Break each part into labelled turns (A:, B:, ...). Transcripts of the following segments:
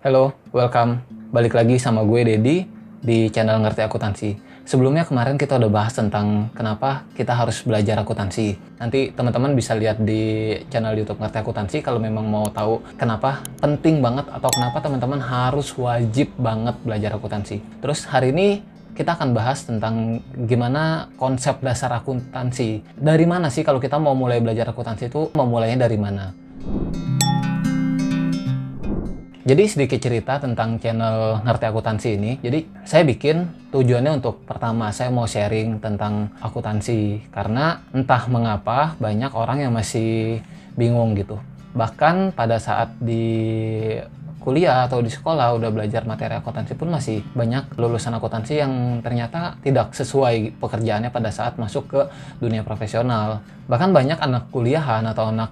A: Halo, welcome. Balik lagi sama gue Dedi di channel Ngerti Akuntansi. Sebelumnya kemarin kita udah bahas tentang kenapa kita harus belajar akuntansi. Nanti teman-teman bisa lihat di channel YouTube Ngerti Akuntansi kalau memang mau tahu kenapa penting banget atau kenapa teman-teman harus wajib banget belajar akuntansi. Terus hari ini kita akan bahas tentang gimana konsep dasar akuntansi. Dari mana sih kalau kita mau mulai belajar akuntansi itu mau mulainya dari mana? Jadi sedikit cerita tentang channel Ngerti Akuntansi ini. Jadi saya bikin tujuannya untuk pertama saya mau sharing tentang akuntansi. Karena entah mengapa banyak orang yang masih bingung gitu. Bahkan pada saat di kuliah atau di sekolah udah belajar materi akuntansi pun masih banyak lulusan akuntansi yang ternyata tidak sesuai pekerjaannya pada saat masuk ke dunia profesional. Bahkan banyak anak kuliahan atau anak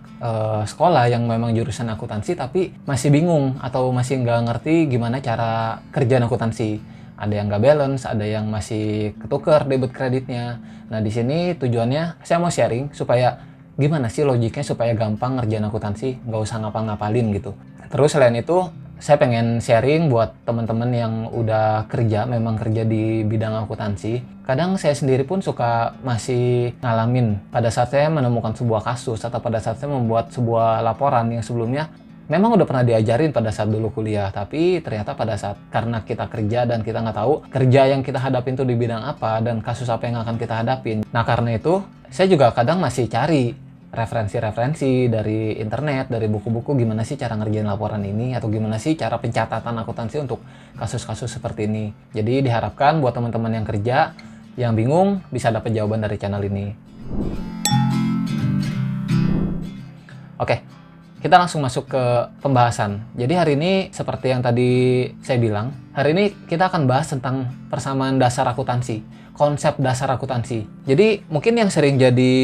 A: sekolah yang memang jurusan akuntansi tapi masih bingung atau masih nggak ngerti gimana cara kerjaan akuntansi. Ada yang nggak balance, ada yang masih ketukar debit kreditnya. Nah di sini tujuannya saya mau sharing supaya gimana sih logiknya supaya gampang ngerjain akuntansi, nggak usah ngapa-ngapalin gitu. Terus selain itu saya pengen sharing buat teman-teman yang udah kerja, memang kerja di bidang akuntansi. Kadang saya sendiri pun suka masih ngalamin pada saat saya menemukan sebuah kasus atau pada saat saya membuat sebuah laporan yang sebelumnya memang udah pernah diajarin pada saat dulu kuliah. Tapi ternyata pada saat karena kita kerja dan kita nggak tahu kerja yang kita hadapin tuh di bidang apa dan kasus apa yang akan kita hadapin. Nah karena itu saya juga kadang masih cari referensi-referensi dari internet, dari buku-buku gimana sih cara ngerjain laporan ini atau gimana sih cara pencatatan akuntansi untuk kasus-kasus seperti ini. Jadi diharapkan buat teman-teman yang kerja, yang bingung bisa dapat jawaban dari channel ini. Oke, kita langsung masuk ke pembahasan. Jadi hari ini seperti yang tadi saya bilang, hari ini kita akan bahas tentang persamaan dasar akuntansi, konsep dasar akuntansi. Jadi mungkin yang sering jadi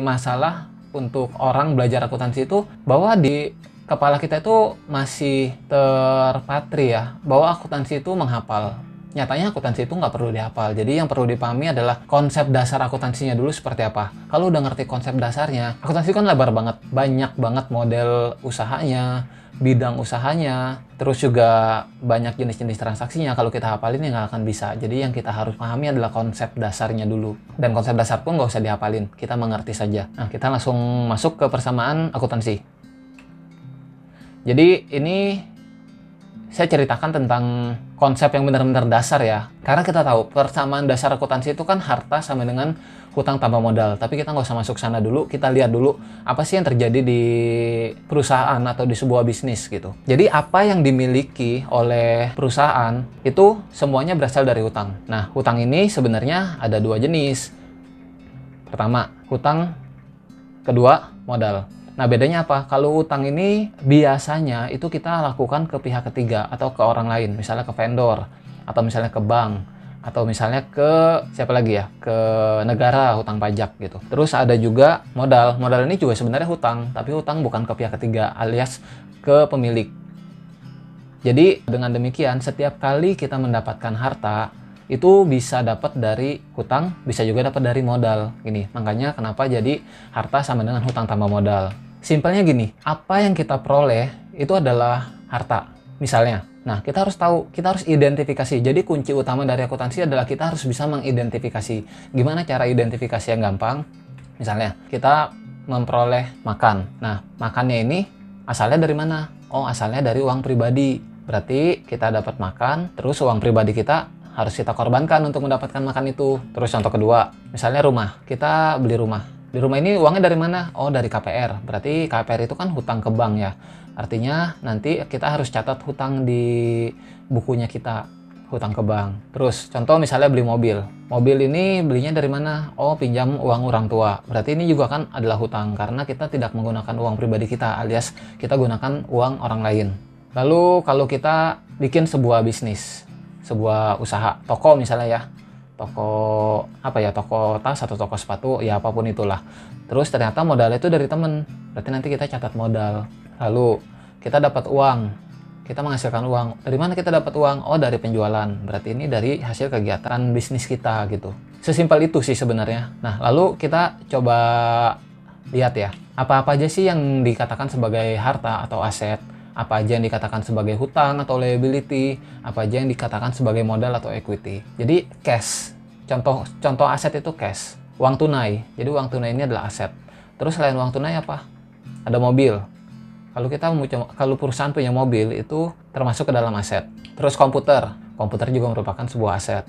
A: masalah untuk orang belajar akuntansi itu bahwa di kepala kita itu masih terpatri ya bahwa akuntansi itu menghafal. Nyatanya akuntansi itu nggak perlu dihafal. Jadi yang perlu dipahami adalah konsep dasar akuntansinya dulu seperti apa. Kalau udah ngerti konsep dasarnya, akuntansi kan lebar banget, banyak banget model usahanya, bidang usahanya, terus juga banyak jenis-jenis transaksinya. Kalau kita hafalin ya nggak akan bisa. Jadi yang kita harus pahami adalah konsep dasarnya dulu. Dan konsep dasar pun nggak usah dihafalin, kita mengerti saja. Nah, kita langsung masuk ke persamaan akuntansi. Jadi ini saya ceritakan tentang konsep yang benar-benar dasar ya. Karena kita tahu persamaan dasar akuntansi itu kan harta sama dengan hutang tambah modal. Tapi kita nggak usah masuk sana dulu. Kita lihat dulu apa sih yang terjadi di perusahaan atau di sebuah bisnis gitu. Jadi apa yang dimiliki oleh perusahaan itu semuanya berasal dari hutang. Nah, hutang ini sebenarnya ada dua jenis. Pertama, hutang. Kedua, modal. Nah bedanya apa? Kalau utang ini biasanya itu kita lakukan ke pihak ketiga atau ke orang lain. Misalnya ke vendor, atau misalnya ke bank, atau misalnya ke siapa lagi ya? Ke negara, hutang pajak gitu. Terus ada juga modal. Modal ini juga sebenarnya hutang, tapi hutang bukan ke pihak ketiga alias ke pemilik. Jadi dengan demikian setiap kali kita mendapatkan harta itu bisa dapat dari hutang, bisa juga dapat dari modal. Gini, makanya kenapa jadi harta sama dengan hutang tambah modal. Simpelnya gini, apa yang kita peroleh itu adalah harta. Misalnya, nah kita harus tahu, kita harus identifikasi. Jadi kunci utama dari akuntansi adalah kita harus bisa mengidentifikasi. Gimana cara identifikasi yang gampang? Misalnya, kita memperoleh makan. Nah, makannya ini asalnya dari mana? Oh, asalnya dari uang pribadi. Berarti kita dapat makan, terus uang pribadi kita harus kita korbankan untuk mendapatkan makan itu. Terus contoh kedua, misalnya rumah. Kita beli rumah. Di rumah ini uangnya dari mana? Oh, dari KPR. Berarti KPR itu kan hutang ke bank ya. Artinya nanti kita harus catat hutang di bukunya kita, hutang ke bank. Terus contoh misalnya beli mobil. Mobil ini belinya dari mana? Oh, pinjam uang orang tua. Berarti ini juga kan adalah hutang karena kita tidak menggunakan uang pribadi kita alias kita gunakan uang orang lain. Lalu kalau kita bikin sebuah bisnis, sebuah usaha, toko misalnya ya. Toko apa ya, toko tas atau toko sepatu ya apapun itulah. Terus ternyata modalnya itu dari temen, berarti nanti kita catat modal. Lalu kita dapat uang, kita menghasilkan uang. Dari mana kita dapat uang? Oh, dari penjualan. Berarti ini dari hasil kegiatan bisnis kita gitu. Sesimpel itu sih sebenarnya. Nah lalu kita coba lihat ya, apa-apa aja sih yang dikatakan sebagai harta atau aset apa aja yang dikatakan sebagai hutang atau liability, apa aja yang dikatakan sebagai modal atau equity. Jadi cash, contoh aset itu cash, uang tunai. Jadi uang tunai ini adalah aset. Terus selain uang tunai apa? Ada mobil. Kalau perusahaan punya mobil itu termasuk ke dalam aset. Terus komputer juga merupakan sebuah aset.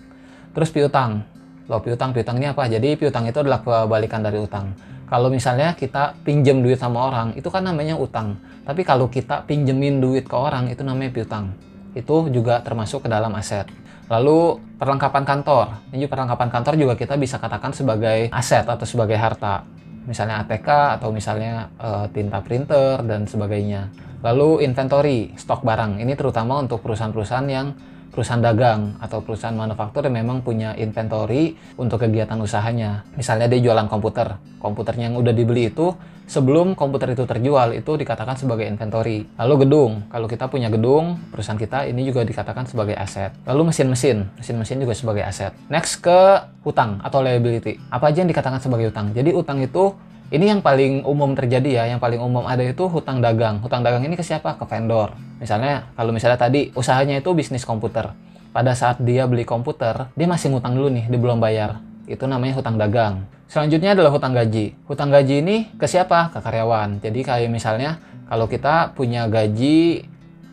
A: Terus piutang. Piutang ini apa? Jadi piutang itu adalah kebalikan dari utang. Kalau misalnya kita pinjem duit sama orang, itu kan namanya utang. Tapi kalau kita pinjemin duit ke orang, itu namanya piutang. Itu juga termasuk ke dalam aset. Lalu perlengkapan kantor. Ini perlengkapan kantor juga kita bisa katakan sebagai aset atau sebagai harta. Misalnya ATK atau misalnya tinta printer dan sebagainya. Lalu inventory, stok barang. Ini terutama untuk perusahaan-perusahaan yang perusahaan dagang atau perusahaan manufaktur yang memang punya inventory untuk kegiatan usahanya. Misalnya dia jualan komputernya yang udah dibeli itu sebelum komputer itu terjual itu dikatakan sebagai inventory. Lalu gedung, kalau kita punya gedung, perusahaan kita ini juga dikatakan sebagai aset. Lalu mesin-mesin juga sebagai aset. Next ke hutang atau liability. Apa aja yang dikatakan sebagai hutang? Jadi hutang itu ini yang paling umum terjadi ya, yang paling umum ada itu hutang dagang. Hutang dagang ini ke siapa? Ke vendor. Kalau misalnya tadi usahanya itu bisnis komputer. Pada saat dia beli komputer, dia masih ngutang dulu nih, dia belum bayar. Itu namanya hutang dagang. Selanjutnya adalah hutang gaji. Hutang gaji ini ke siapa? Ke karyawan. Jadi kayak misalnya kalau kita punya gaji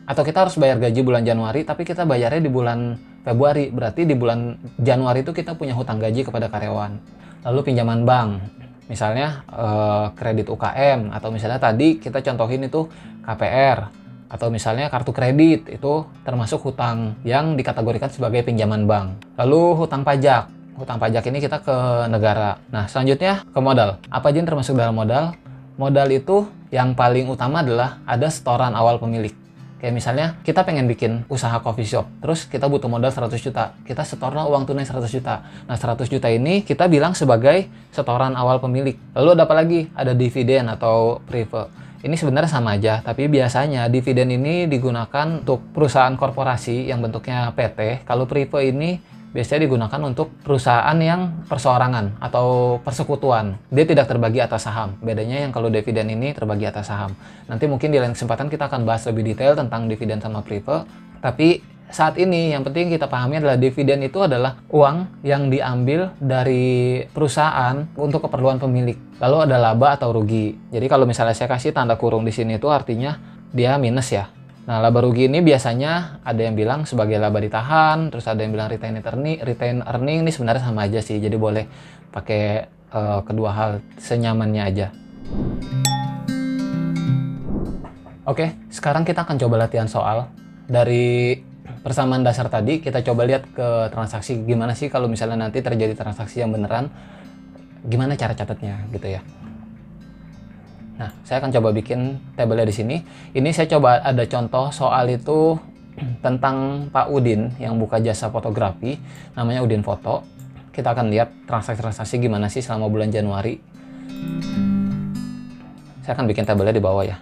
A: atau kita harus bayar gaji bulan Januari, tapi kita bayarnya di bulan Februari. Berarti di bulan Januari itu kita punya hutang gaji kepada karyawan. Lalu pinjaman bank. Misalnya kredit UKM atau misalnya tadi kita contohin itu KPR atau misalnya kartu kredit itu termasuk hutang yang dikategorikan sebagai pinjaman bank. Lalu hutang pajak. Hutang pajak ini kita ke negara. Nah, selanjutnya ke modal. Apa aja yang termasuk dalam modal? Modal itu yang paling utama adalah ada setoran awal pemilik. Kayak misalnya kita pengen bikin usaha coffee shop, terus kita butuh modal 100 juta. Kita setorlah uang tunai 100 juta. Nah, 100 juta ini kita bilang sebagai setoran awal pemilik. Lalu ada apa lagi? Ada dividen atau preferred. Ini sebenarnya sama aja, tapi biasanya dividen ini digunakan untuk perusahaan korporasi yang bentuknya PT. Kalau preferred ini biasanya digunakan untuk perusahaan yang perseorangan atau persekutuan. Dia tidak terbagi atas saham. Bedanya yang kalau dividen ini terbagi atas saham. Nanti mungkin di lain kesempatan kita akan bahas lebih detail tentang dividen sama preferred. Tapi saat ini yang penting kita pahami adalah dividen itu adalah uang yang diambil dari perusahaan untuk keperluan pemilik. Lalu ada laba atau rugi. Jadi kalau misalnya saya kasih tanda kurung di sini itu artinya dia minus ya. Nah, laba rugi ini biasanya ada yang bilang sebagai laba ditahan, terus ada yang bilang retain earning ini sebenarnya sama aja sih. Jadi boleh pakai kedua hal senyamannya aja. Oke, sekarang kita akan coba latihan soal. Dari persamaan dasar tadi, kita coba lihat ke transaksi. Gimana sih kalau misalnya nanti terjadi transaksi yang beneran, gimana cara catatnya gitu ya. Nah, saya akan coba bikin tabelnya di sini. Ini saya coba ada contoh soal itu tentang Pak Udin yang buka jasa fotografi, namanya Udin Foto. Kita akan lihat transaksi-transaksi gimana sih selama bulan Januari. Saya akan bikin tabelnya di bawah ya.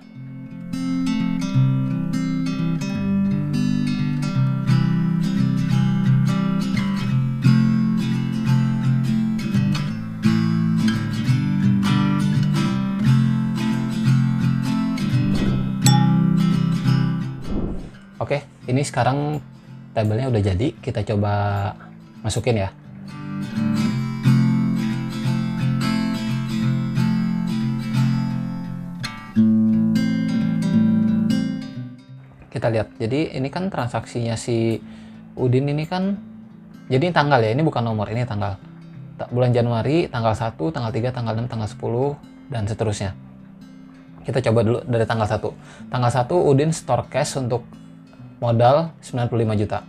A: Oke, ini sekarang tabelnya udah jadi, kita coba masukin ya. Kita lihat, jadi ini kan transaksinya si Udin ini kan, jadi ini tanggal ya, ini bukan nomor, ini tanggal. Bulan Januari, tanggal 1, tanggal 3, tanggal 6, tanggal 10, dan seterusnya. Kita coba dulu dari tanggal 1. Tanggal 1 Udin store cash untuk modal 95 juta.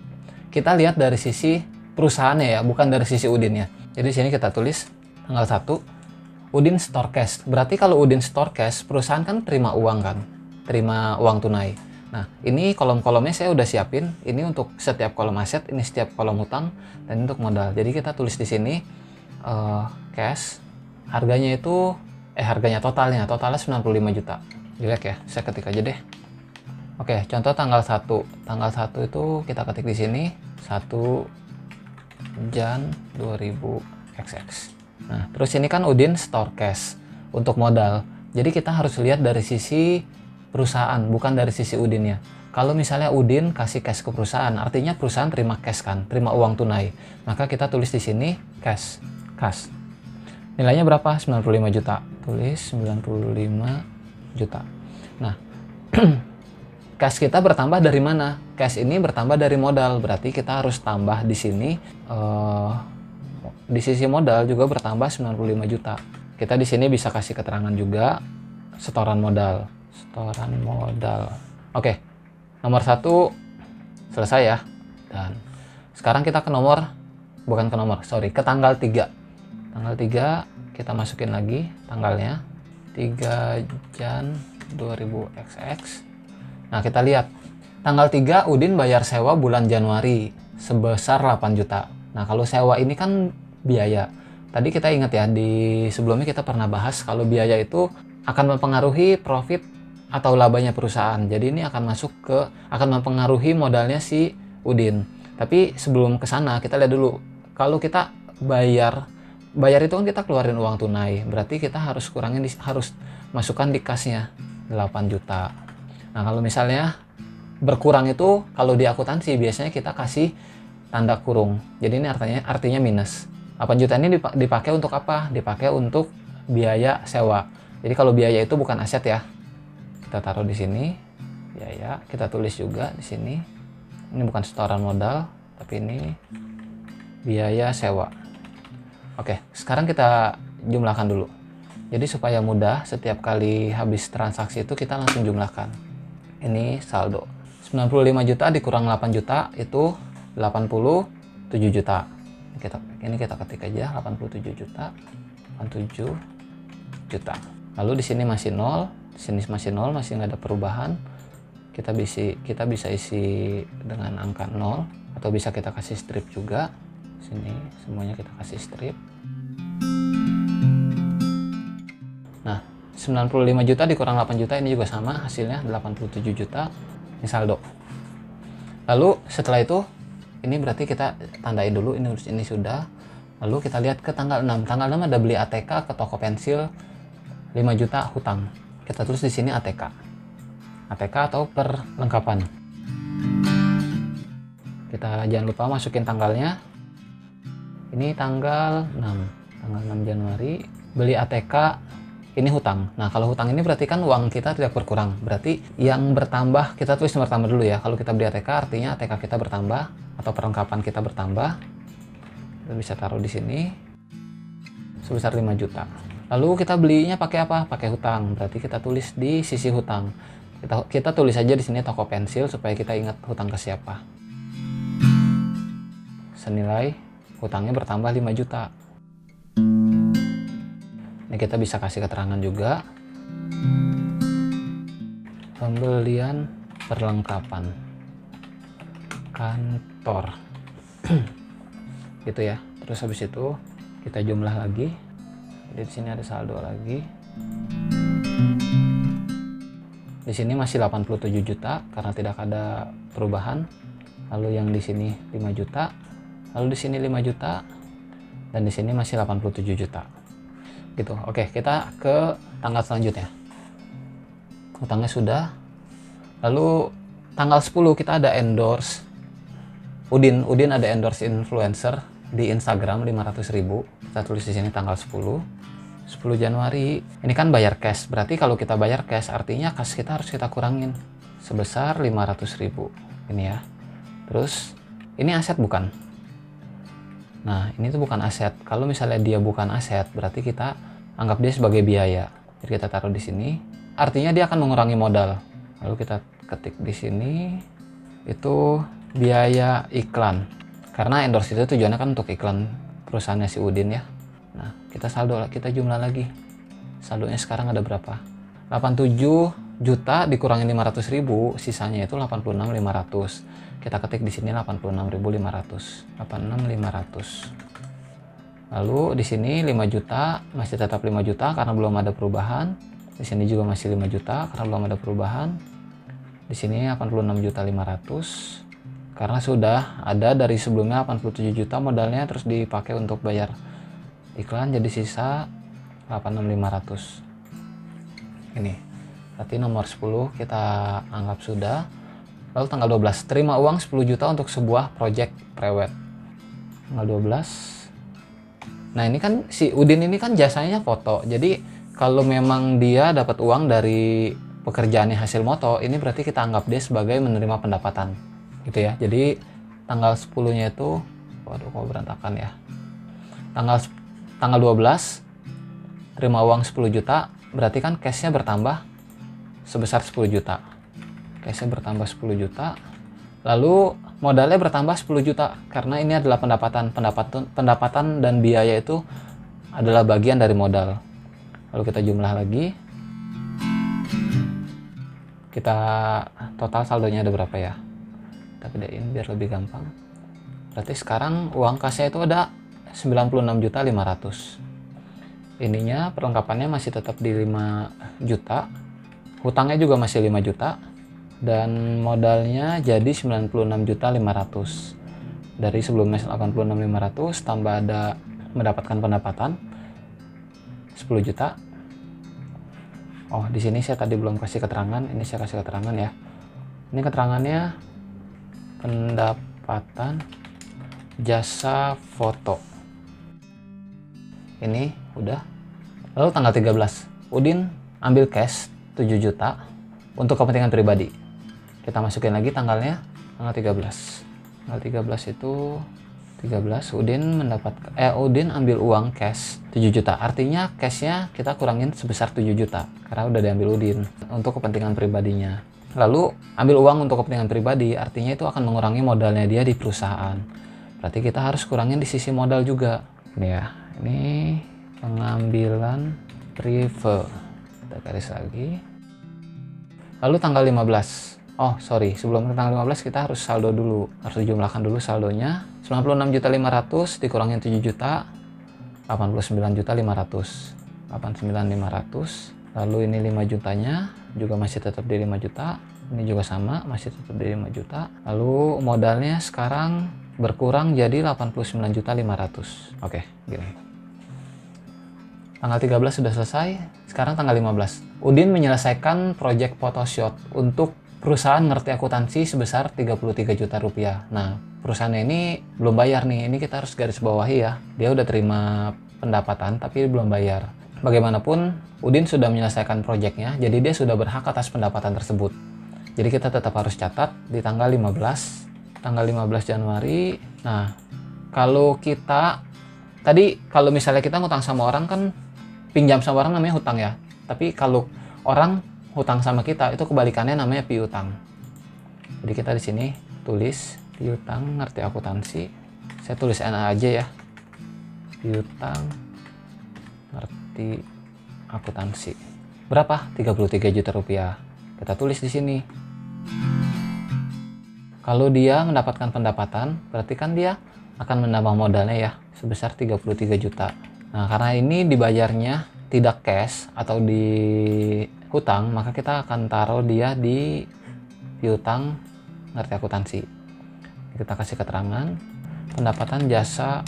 A: Kita lihat dari sisi perusahaannya ya, bukan dari sisi Udin ya. Jadi sini kita tulis tanggal 1 Udin store cash. Berarti kalau Udin store cash, perusahaan kan terima uang kan? Terima uang tunai. Nah, ini kolom-kolomnya saya udah siapin. Ini untuk setiap kolom aset, ini setiap kolom hutang, dan untuk modal. Jadi kita tulis di sini cash. Harganya itu harganya totalnya 95 juta. Jelek ya, saya ketik aja deh. Oke, contoh tanggal 1. Tanggal 1 itu kita ketik di sini 1 Jan 2000 XX. Nah, terus ini kan Udin store cash untuk modal. Jadi kita harus lihat dari sisi perusahaan, bukan dari sisi Udinnya. Kalau misalnya Udin kasih cash ke perusahaan, artinya perusahaan terima cash kan, terima uang tunai. Maka kita tulis di sini cash, kas. Nilainya berapa? 95 juta. Tulis 95 juta. Nah, cash kita bertambah dari mana? Cash ini bertambah dari modal, berarti kita harus tambah di sini. Di sisi modal juga bertambah 95 juta. Kita di sini bisa kasih keterangan juga setoran modal. Setoran modal. Oke, nomor 1 selesai ya. Dan sekarang kita ke ke tanggal 3. Tanggal 3 kita masukin lagi tanggalnya. 3 Jan 2000XX. Nah, kita lihat. Tanggal 3 Udin bayar sewa bulan Januari sebesar 8 juta. Nah, kalau sewa ini kan biaya. Tadi kita ingat ya, di sebelumnya kita pernah bahas kalau biaya itu akan mempengaruhi profit atau labanya perusahaan. Jadi ini akan mempengaruhi modalnya si Udin. Tapi sebelum ke sana kita lihat dulu. Kalau kita bayar itu kan kita keluarin uang tunai. Berarti kita harus masukkan di kasnya 8 juta. Nah, kalau misalnya berkurang itu kalau di akuntansi biasanya kita kasih tanda kurung. Jadi ini artinya minus. 8 juta ini dipakai untuk apa? Dipakai untuk biaya sewa. Jadi kalau biaya itu bukan aset ya. Kita taruh di sini. Biaya, kita tulis juga di sini. Ini bukan setoran modal, tapi ini biaya sewa. Oke, sekarang kita jumlahkan dulu. Jadi supaya mudah, setiap kali habis transaksi itu kita langsung jumlahkan. Ini saldo. 95 juta dikurang 8 juta itu 87 juta. Ini kita ketik aja 87 juta. 87 juta. Lalu di sini masih 0, di sini masih 0, masih nggak ada perubahan. Kita bisa isi dengan angka 0 atau bisa kita kasih strip juga. Sini semuanya kita kasih strip. Nah, 95 juta dikurang 8 juta ini juga sama, hasilnya 87 juta. Ini saldo. Lalu setelah itu ini berarti kita tandain dulu ini sudah. Lalu kita lihat ke tanggal 6. Tanggal 6 ada beli ATK ke toko pensil 5 juta hutang. Kita tulis di sini ATK. ATK atau perlengkapan. Kita jangan lupa masukin tanggalnya. Ini tanggal 6. Tanggal 6 Januari beli ATK. Ini hutang. Nah, kalau hutang ini berarti kan uang kita tidak berkurang. Berarti yang bertambah, kita tulis nomor tambah dulu ya. Kalau kita beli ATK, artinya ATK kita bertambah atau perlengkapan kita bertambah. Kita bisa taruh di sini sebesar 5 juta. Lalu kita belinya pakai apa? Pakai hutang. Berarti kita tulis di sisi hutang. Kita tulis aja di sini toko pensil supaya kita ingat hutang ke siapa. Senilai hutangnya bertambah 5 juta. Ini kita bisa kasih keterangan juga. Pembelian perlengkapan kantor. Gitu ya. Terus habis itu kita jumlah lagi. Jadi di sini ada saldo lagi. Di sini masih 87 juta karena tidak ada perubahan. Lalu yang di sini 5 juta. Lalu di sini 5 juta. Dan di sini masih 87 juta. Gitu. Oke, kita ke tanggal selanjutnya. Hutangnya sudah. Lalu tanggal 10 kita ada endorse Udin ada endorse influencer di Instagram 500.000. Kita tulis di sini tanggal 10 Januari. Ini kan bayar cash. Berarti kalau kita bayar cash artinya cash kita harus kita kurangin sebesar 500.000. Ini ya. Terus ini aset bukan? Nah, ini tuh bukan aset. Kalau misalnya dia bukan aset, berarti kita anggap dia sebagai biaya. Jadi kita taruh di sini. Artinya dia akan mengurangi modal. Lalu kita ketik di sini itu biaya iklan. Karena endorse itu tujuannya kan untuk iklan perusahaannya si Udin ya. Nah, kita jumlah lagi. Saldonya sekarang ada berapa? 87 juta dikurangi 500.000, sisanya itu 86.500. Kita ketik di sini 86.500. 86.500. Lalu di sini 5 juta, masih tetap 5 juta karena belum ada perubahan. Di sini juga masih 5 juta karena belum ada perubahan. Di sini 86.500 karena sudah ada dari sebelumnya 87 juta modalnya terus dipakai untuk bayar iklan, jadi sisa 86.500. Ini. Berarti nomor 10 kita anggap sudah. Lalu tanggal 12, terima uang 10 juta untuk sebuah project prewed. Tanggal 12. Nah ini kan si Udin ini kan jasanya foto. Jadi kalau memang dia dapat uang dari pekerjaannya hasil moto, ini berarti kita anggap dia sebagai menerima pendapatan. Gitu ya. Jadi tanggal 10-nya itu, waduh kok berantakan ya. Tanggal 12, terima uang 10 juta, berarti kan cash-nya bertambah sebesar 10 juta. Cash-nya bertambah 10 juta. Lalu modalnya bertambah 10 juta karena ini adalah pendapatan dan biaya itu adalah bagian dari modal. Lalu kita jumlah lagi. Kita total saldonya ada berapa ya? Kita gedein biar lebih gampang. Berarti sekarang uang kasnya itu ada 96.500.000. Ininya perlengkapannya masih tetap di 5 juta. Hutangnya juga masih 5 juta. Dan modalnya jadi 96.500.000. Dari sebelumnya 86.500 tambah ada mendapatkan pendapatan 10 juta. Oh, di sini saya tadi belum kasih keterangan, ini saya kasih keterangan ya. Ini keterangannya pendapatan jasa foto. Ini udah. Lalu tanggal 13, Udin ambil cash 7 juta untuk kepentingan pribadi. Kita masukin lagi tanggalnya, tanggal 13. Tanggal 13 itu 13 Udin ambil uang cash 7 juta. Artinya cashnya kita kurangin sebesar 7 juta karena udah diambil Udin untuk kepentingan pribadinya. Lalu ambil uang untuk kepentingan pribadi artinya itu akan mengurangi modalnya dia di perusahaan. Berarti kita harus kurangin di sisi modal juga. Ini ya, ini pengambilan prive. Kita garis lagi. Lalu tanggal 15. Oh sorry, sebelum tanggal 15 kita harus saldo dulu. Harus dijumlahkan dulu saldonya. 96.500.000 dikurangin 7 juta. 89.500.000. 89.500. Lalu ini 5 jutanya juga masih tetap di 5 juta. Ini juga sama, masih tetap di 5 juta. Lalu modalnya sekarang berkurang jadi 89.500.000. Oke, gini. Tanggal 13 sudah selesai. Sekarang tanggal 15. Udin menyelesaikan project photoshoot untuk perusahaan ngerti akuntansi sebesar 33 juta rupiah. Nah, perusahaannya ini belum bayar nih. Ini kita harus garis bawahi ya. Dia udah terima pendapatan tapi belum bayar. Bagaimanapun, Udin sudah menyelesaikan proyeknya, jadi dia sudah berhak atas pendapatan tersebut. Jadi kita tetap harus catat di tanggal 15. Tanggal 15 Januari. Nah, kalau misalnya kita ngutang sama orang kan, pinjam sama orang namanya hutang ya. Tapi kalau orang hutang sama kita itu kebalikannya namanya piutang. Jadi kita di sini tulis piutang ngerti akuntansi. Saya tulis NA aja ya. Piutang ngerti akuntansi. Berapa? 33 juta rupiah. Kita tulis di sini. Kalau dia mendapatkan pendapatan, berarti kan dia akan menambah modalnya ya sebesar 33 juta. Nah, karena ini dibayarnya tidak cash atau di hutang, maka kita akan taruh dia di piutang ngerti akuntansi. Kita kasih keterangan pendapatan jasa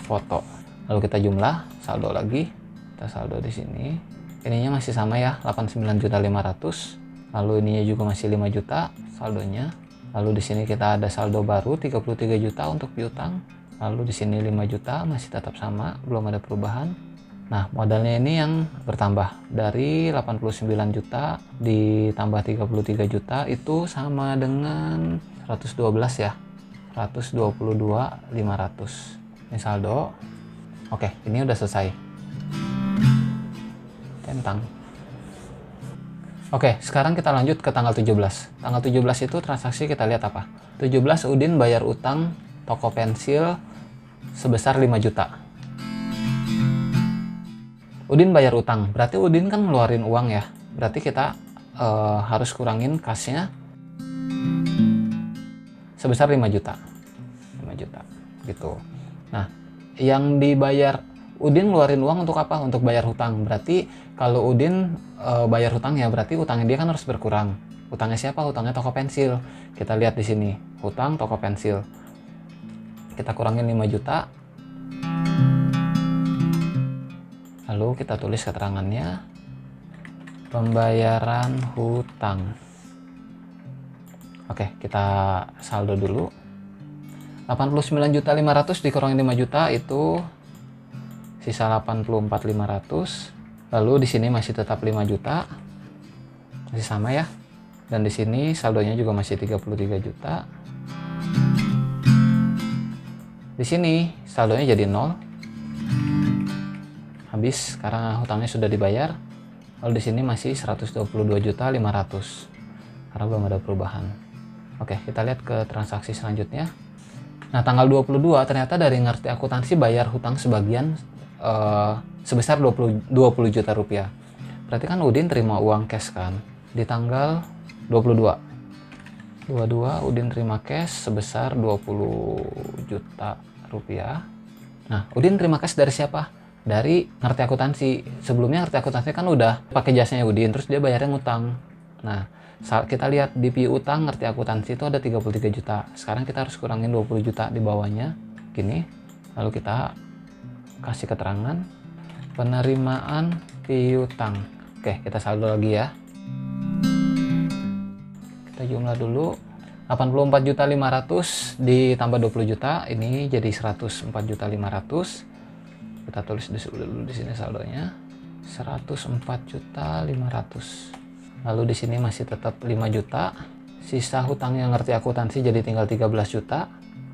A: foto. Lalu kita jumlah saldo lagi. Kita saldo di sini. Ininya masih sama ya, 89.500.000. Lalu ininya juga masih 5 juta saldonya. Lalu di sini kita ada saldo baru 33 juta untuk piutang. Lalu di sini 5 juta masih tetap sama, belum ada perubahan. Nah, modalnya ini yang bertambah dari 89 juta ditambah 33 juta itu sama dengan 112 ya. 122.500. Ini saldo. Oke, ini udah selesai. Centang. Oke, sekarang kita lanjut ke tanggal 17. Tanggal 17 itu transaksi kita lihat apa? 17 Udin bayar utang toko pensil sebesar 5 juta. Udin bayar utang, berarti Udin kan ngeluarin uang ya. Berarti kita harus kurangin kasnya sebesar 5 juta. 5 juta gitu. Nah, yang dibayar Udin ngeluarin uang untuk apa? Untuk bayar hutang. Berarti kalau Udin bayar hutang ya, berarti utangnya dia kan harus berkurang. Utangnya siapa? Utangnya toko pensil. Kita lihat di sini, hutang toko pensil. Kita kurangin 5 juta. Lalu kita tulis keterangannya. Pembayaran hutang. Oke, kita saldo dulu. 89.500.000 dikurangin 5 juta itu sisa 84.500. Lalu di sini masih tetap 5 juta. Masih sama ya. Dan di sini saldonya juga masih 33 juta. Di sini saldonya jadi 0. Habis karena hutangnya sudah dibayar. Lalu di sini masih 122.500.000 karena belum ada perubahan. Oke, kita lihat ke transaksi selanjutnya. Nah, tanggal 22 ternyata dari ngerti akuntansi bayar hutang sebagian sebesar 20 juta rupiah. Berarti kan Udin terima uang cash kan di tanggal 22 Udin terima cash sebesar 20 juta rupiah. Nah, Udin terima cash dari siapa? Dari ngerti akuntansi. Sebelumnya ngerti akuntansi kan udah pakai jasanya Udin, terus dia bayarnya ngutang. Nah, kita lihat di piutang ngerti akuntansi itu ada 33 juta. Sekarang kita harus kurangin 20 juta di bawahnya. Gini. Lalu kita kasih keterangan penerimaan piutang. Oke, kita saldo lagi ya. Kita jumlah dulu. 84.500.000 ditambah 20 juta, ini jadi 104.500.000. Kita tulis dulu di sini saldonya 104.500.000. Lalu di sini masih tetap 5 juta. Sisa hutang yang ngerti akuntansi jadi tinggal 13 juta.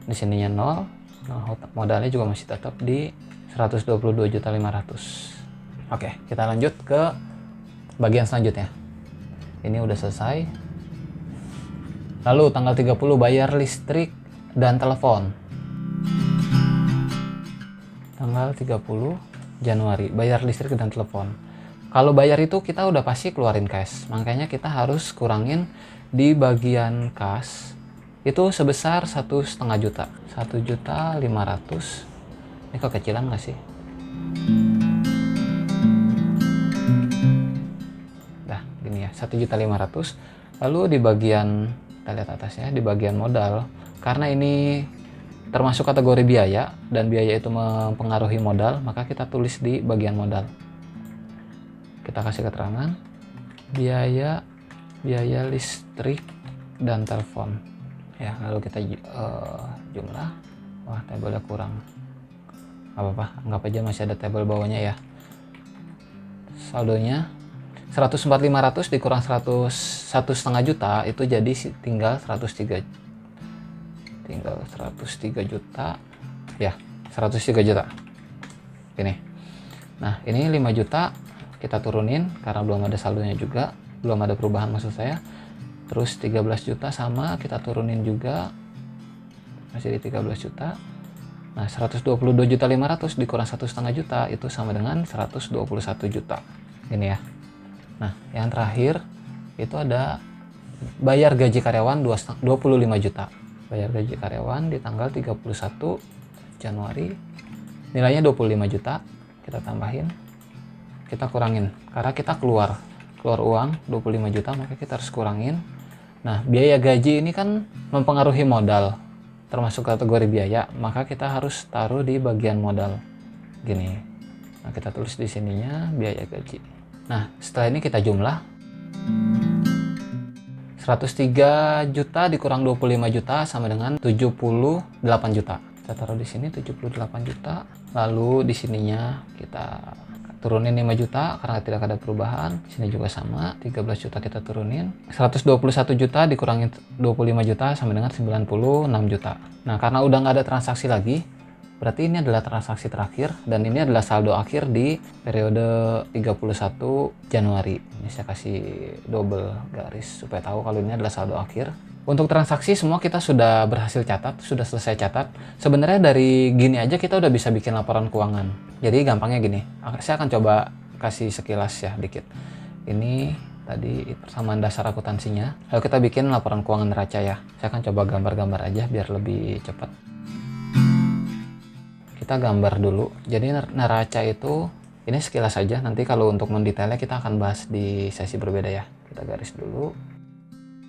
A: Di sininya 0. Nah, modalnya juga masih tetap di 122.500.000. Oke, kita lanjut ke bagian selanjutnya. Ini udah selesai. Lalu tanggal 30 bayar listrik dan telepon. Tanggal 30 Januari bayar listrik dan telepon. Kalau bayar itu kita udah pasti keluarin cash, makanya kita harus kurangin di bagian kas itu sebesar 1,5 juta. 1.500.000. Ini kekecilan nggak sih? Nah, gini ya, 1.500.000. Lalu di bagian, kita lihat atasnya, di bagian modal, karena ini termasuk kategori biaya dan biaya itu mempengaruhi modal, maka kita tulis di bagian modal. Kita kasih keterangan biaya listrik dan telepon. Ya, lalu kita jumlah. Wah, tabelnya kurang. Apa-apa, anggap aja masih ada tabel bawahnya ya. Saldonya 104.500 dikurang 101,5 juta itu jadi tinggal 103 juta ya, 103 juta ini. Nah, ini 5 juta kita turunin karena belum ada saldonya juga, belum ada perubahan maksud saya. Terus 13 juta sama kita turunin juga, masih di 13 juta. Nah, 122.500 dikurang 1,5 juta itu sama dengan 121 juta ini ya. Nah, yang terakhir itu ada bayar gaji karyawan 25 juta. Bayar gaji karyawan di tanggal 31 Januari nilainya 25 juta. Kita tambahin, kita kurangin karena kita keluar uang 25 juta, maka kita harus kurangin. Nah, biaya gaji ini kan mempengaruhi modal, termasuk kategori biaya, maka kita harus taruh di bagian modal gini. Nah, kita tulis di sininya biaya gaji. Nah, setelah ini kita jumlah 103 juta dikurang 25 juta sama dengan 78 juta. Kita taruh di sini 78 juta. Lalu di sininya kita turunin 5 juta karena tidak ada perubahan. Sini juga sama, 13 juta kita turunin. 121 juta dikurangin 25 juta sama dengan 96 juta. Nah, karena udah nggak ada transaksi lagi, berarti ini adalah transaksi terakhir dan ini adalah saldo akhir di periode 31 Januari. Ini saya kasih double garis supaya tahu kalau ini adalah saldo akhir. Untuk transaksi semua kita sudah berhasil catat, sudah selesai catat. Sebenarnya dari gini aja kita udah bisa bikin laporan keuangan. Jadi gampangnya gini, saya akan coba kasih sekilas ya dikit. Ini tadi persamaan dasar akuntansinya. Lalu kita bikin laporan keuangan neraca ya. Saya akan coba gambar-gambar aja biar lebih cepat. Kita gambar dulu. Jadi neraca itu ini sekilas saja. Nanti kalau untuk mendetailnya kita akan bahas di sesi berbeda ya. Kita garis dulu.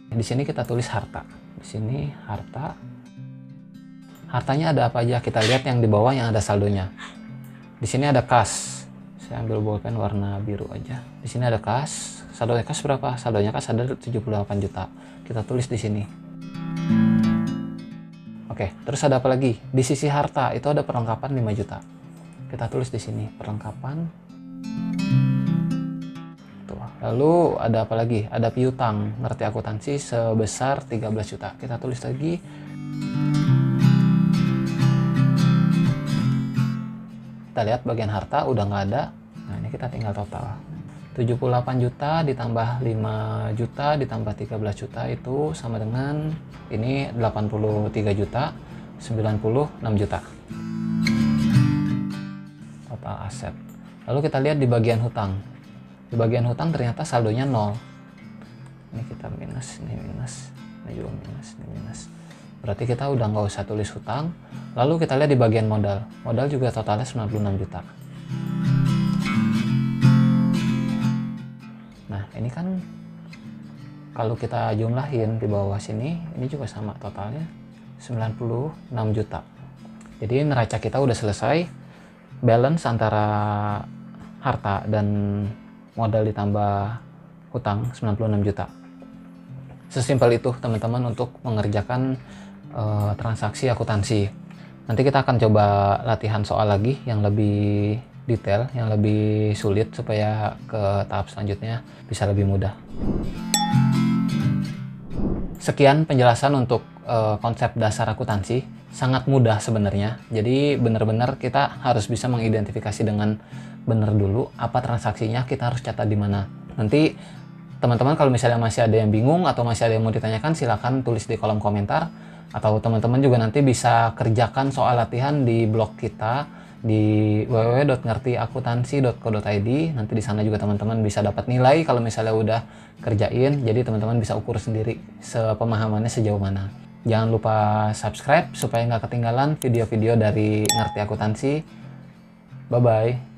A: Di sini kita tulis harta. Di sini harta. Hartanya ada apa aja? Kita lihat yang di bawah yang ada saldonya. Di sini ada kas Saya ambil bolpen warna biru aja. Di sini ada kas. Saldonya kas berapa? Saldonya kas ada 78 juta. Kita tulis di sini. Oke, terus ada apa lagi? Di sisi harta itu ada perlengkapan 5 juta. Kita tulis di sini perlengkapan. Tuh. Lalu ada apa lagi? Ada piutang, ngerti akuntansi sebesar 13 juta. Kita tulis lagi. Kita lihat bagian harta udah nggak ada. Nah, ini kita tinggal total. 78 juta ditambah 5 juta ditambah 13 juta itu sama dengan ini 83 juta, 96 juta. Total aset. Lalu kita lihat di bagian hutang. Di bagian hutang ternyata saldonya 0. Ini kita minus, ini minus, ini juga minus, ini minus. Berarti kita udah nggak usah tulis hutang. Lalu kita lihat di bagian modal. Modal juga totalnya 96 juta. Nah, ini kan kalau kita jumlahin di bawah sini, ini juga sama totalnya 96 juta. Jadi neraca kita udah selesai. Balance antara harta dan modal ditambah hutang 96 juta. Sesimpel itu teman-teman untuk mengerjakan transaksi akuntansi. Nanti kita akan coba latihan soal lagi yang lebih detail, yang lebih sulit supaya ke tahap selanjutnya bisa lebih mudah. Sekian penjelasan untuk konsep dasar akuntansi. Sangat mudah sebenarnya. Jadi benar-benar kita harus bisa mengidentifikasi dengan benar dulu apa transaksinya, kita harus catat di mana. Nanti teman-teman kalau misalnya masih ada yang bingung atau masih ada yang mau ditanyakan, silakan tulis di kolom komentar. Atau teman-teman juga nanti bisa kerjakan soal latihan di blog kita di www.ngertiakuntansi.co.id. Nanti di sana juga teman-teman bisa dapat nilai kalau misalnya udah kerjain. Jadi teman-teman bisa ukur sendiri sepemahamannya sejauh mana. Jangan lupa subscribe supaya nggak ketinggalan video-video dari Ngerti Akuntansi. Bye-bye.